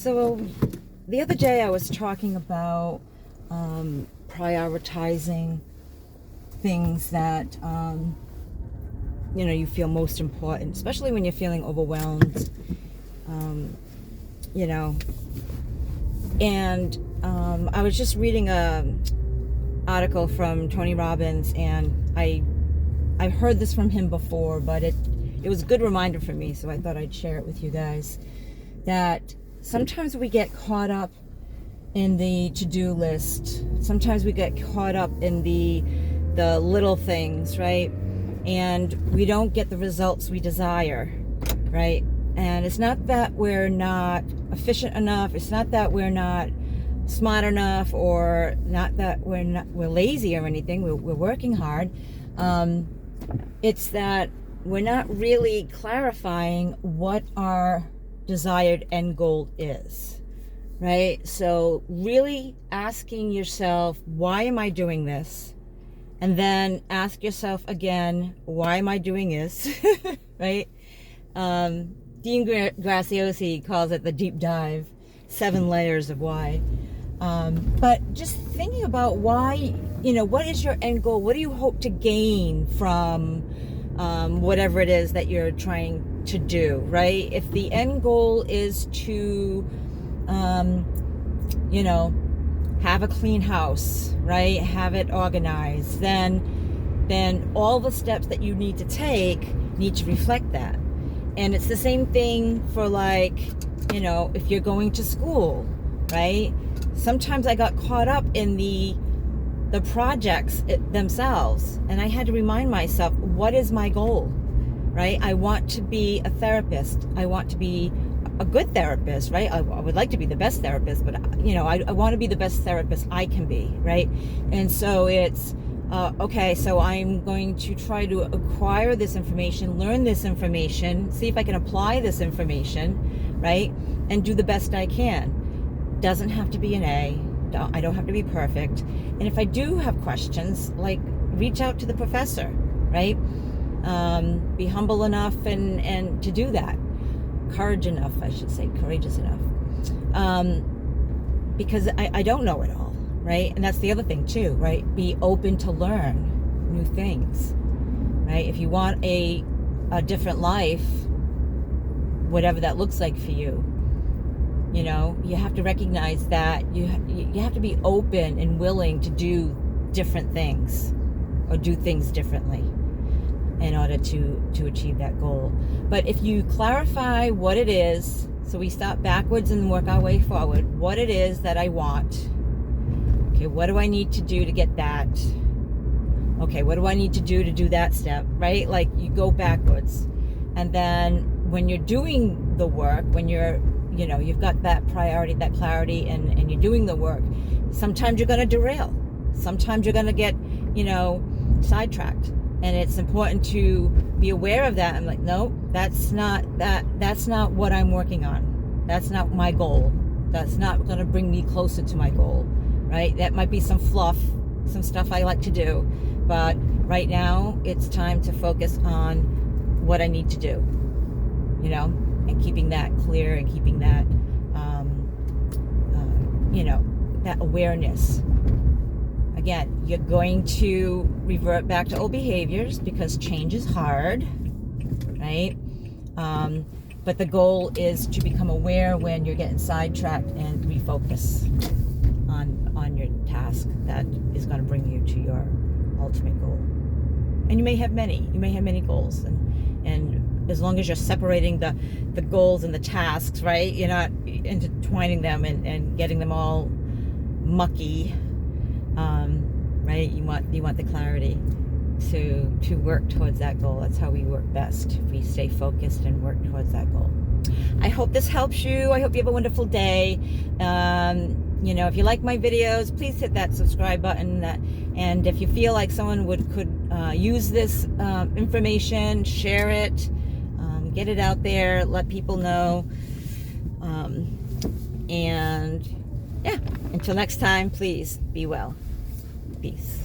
So the other day I was talking about prioritizing things that you feel most important, especially when you're feeling overwhelmed. And I was just reading a article from Tony Robbins, and I've heard this from him before, but it was a good reminder for me, so I thought I'd share it with you guys. That sometimes we get caught up in the to-do list. Sometimes we get caught up in the little things, right? And we don't get the results we desire, right? And it's not that we're not efficient enough. It's not that we're not smart enough, or not that we're lazy or anything. We're working hard. It's that we're not really clarifying what our desired end goal is, right? So really asking yourself, why am I doing this? And then ask yourself again, why am I doing this? Right? Dean Graziosi calls it the deep dive, 7 layers of why. But just thinking about why, what is your end goal? What do you hope to gain from whatever it is that you're trying to do, right? If the end goal is to, have a clean house, right? Have it organized, then all the steps that you need to take need to reflect that. And it's the same thing for if you're going to school, right? Sometimes I got caught up in the projects themselves, and I had to remind myself, what is my goal, right? I want to be a therapist. I want to be a good therapist, right? I would like to be the best therapist, but I want to be the best therapist I can be, right? And so it's okay, so I'm going to try to acquire this information, learn this information, see if I can apply this information, right? And do the best I can. Doesn't have to be an A. I don't have to be perfect. And if I do have questions, reach out to the professor, right? Be humble enough and to do that. Courageous enough. Because I don't know it all, right? And that's the other thing too, right? Be open to learn new things, right? If you want a different life, whatever that looks like for you, you have to recognize that you have to be open and willing to do different things, or do things differently, in order to achieve that goal. But if you clarify what it is, so we start backwards and work our way forward, what it is that I want. Okay, what do I need to do to get that? Okay, what do I need to do that step, right? You go backwards. And then when you're doing the work, when you've got that priority, that clarity, and you're doing the work, sometimes you're going to derail. Sometimes you're going to get, sidetracked. And it's important to be aware of that. I'm like, no, that's not what I'm working on. That's not my goal. That's not going to bring me closer to my goal, right? That might be some fluff, some stuff I like to do. But right now, it's time to focus on what I need to do, and keeping that clear, and keeping that, that awareness. Again, you're going to revert back to old behaviors because change is hard, right? But the goal is to become aware when you're getting sidetracked and refocus on your task that is going to bring you to your ultimate goal. And you may have many goals, and as long as you're separating the goals and the tasks, right? You're not intertwining them and getting them all mucky. Right? You want the clarity to work towards that goal. That's how we work best. If we stay focused and work towards that goal. I hope this helps you. I hope you have a wonderful day. If you like my videos, please hit that subscribe button. And if you feel like someone could use this information, share it, get it out there, let people know. And yeah, until next time, please be well. Peace.